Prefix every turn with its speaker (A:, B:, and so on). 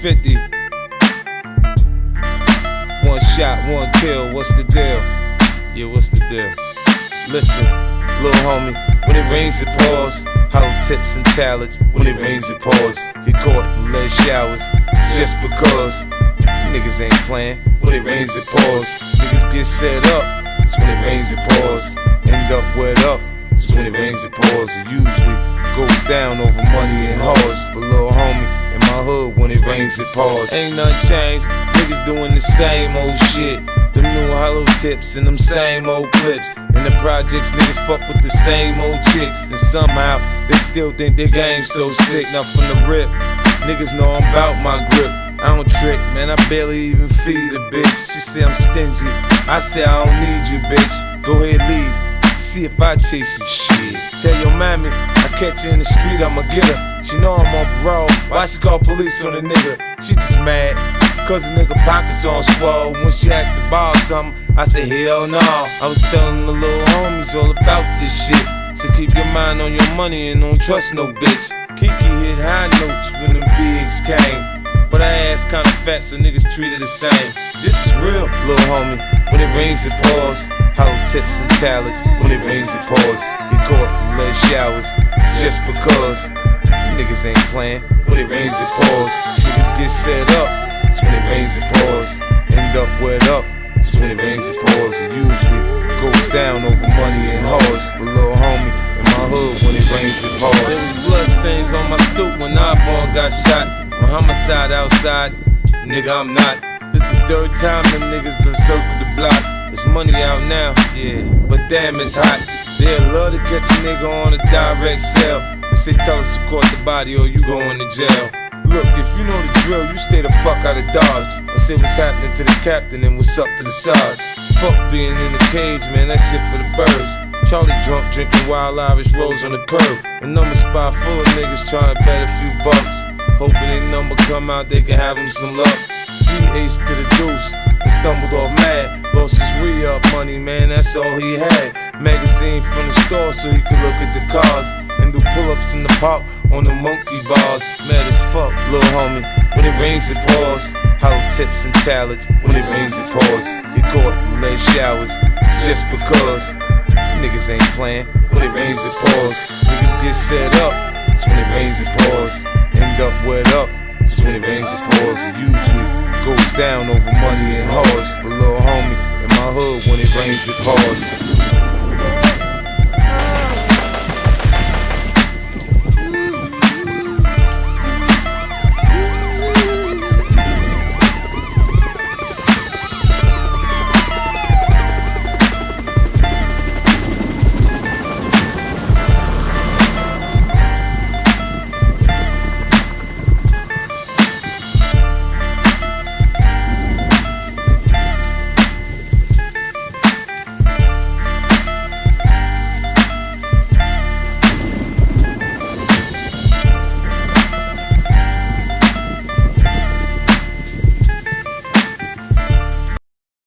A: 50. One shot, one kill, what's the deal? Yeah, what's the deal? Listen, little homie, when it rains it pours. Hollow tips and talents, when it rains it pours. Get caught in lead showers, just because. Niggas ain't playing, when it rains it pours. Niggas get set up, it's when it rains it pours. End up wet up, it's when it rains it pours. It usually goes down over money and hoes. But little homie, in my hood, when it rains it pours. Ain't nothing changed, niggas doing the same old shit. Them new hollow tips and them same old clips. In the projects, niggas fuck with the same old chicks. And somehow, they still think their game's so sick. Now from the rip, niggas know I'm about my grip. I don't trick, man, I barely even feed a bitch. She say I'm stingy, I say I don't need you, bitch. Go ahead, leave, see if I chase you, shit. Tell your mammy, I catch her in the street, I'ma get her. She know I'm on parole, why she call police on a nigga? She just mad, cause the nigga pockets on swole. When she asked to borrow something, I say hell no. I was telling the little homies all about this shit. So keep your mind on your money and don't trust no bitch. Kiki hit high notes when them pigs came. But her ass kinda fat, so niggas treat her the same. This is real, little homie. When it rains, it pours. Hollow tips and talents. When it rains, it pours. Get caught in lead showers, just because. Niggas ain't playing. When it rains, it pours. Niggas get set up. It's when it rains, it pours. End up wet up. It's when it rains, it pours. It usually goes down over money and hoes. But little homie, in my hood, when it rains, it pours. There was blood stains on my stoop when Osborne got shot. On homicide outside, nigga, I'm not. This the third time them niggas done circled the block. It's money out now, yeah, but damn, it's hot. They'd love to catch a nigga on a direct sale. They say tell us to court the body or you going to jail. Look, if you know the drill, you stay the fuck out of Dodge. I say what's happening to the captain and what's up to the Sarge. Fuck being in the cage, man, that shit for the birds. Charlie drunk, drinking Wild Irish Rose on the curb. A number spot full of niggas trying to bet a few bucks. Hoping their number come out, they can have him some luck. G-Ace to the deuce, and stumbled off mad. Lost his re-up money, man, that's all he had. Magazine from the store so he could look at the cars. And do pull-ups in the park on the monkey bars. Mad as fuck, little homie. When it rains, it pours. Hollow tips and talents. When it rains, it pours. Get caught in lead showers, just because. Niggas ain't playing. When it rains, it pours. Niggas get set up. It's when it rains, it pours. End up wet up. It's when it rains, it pours. It usually goes down over money and hoes. But little homie, in my hood, when it rains, it pours.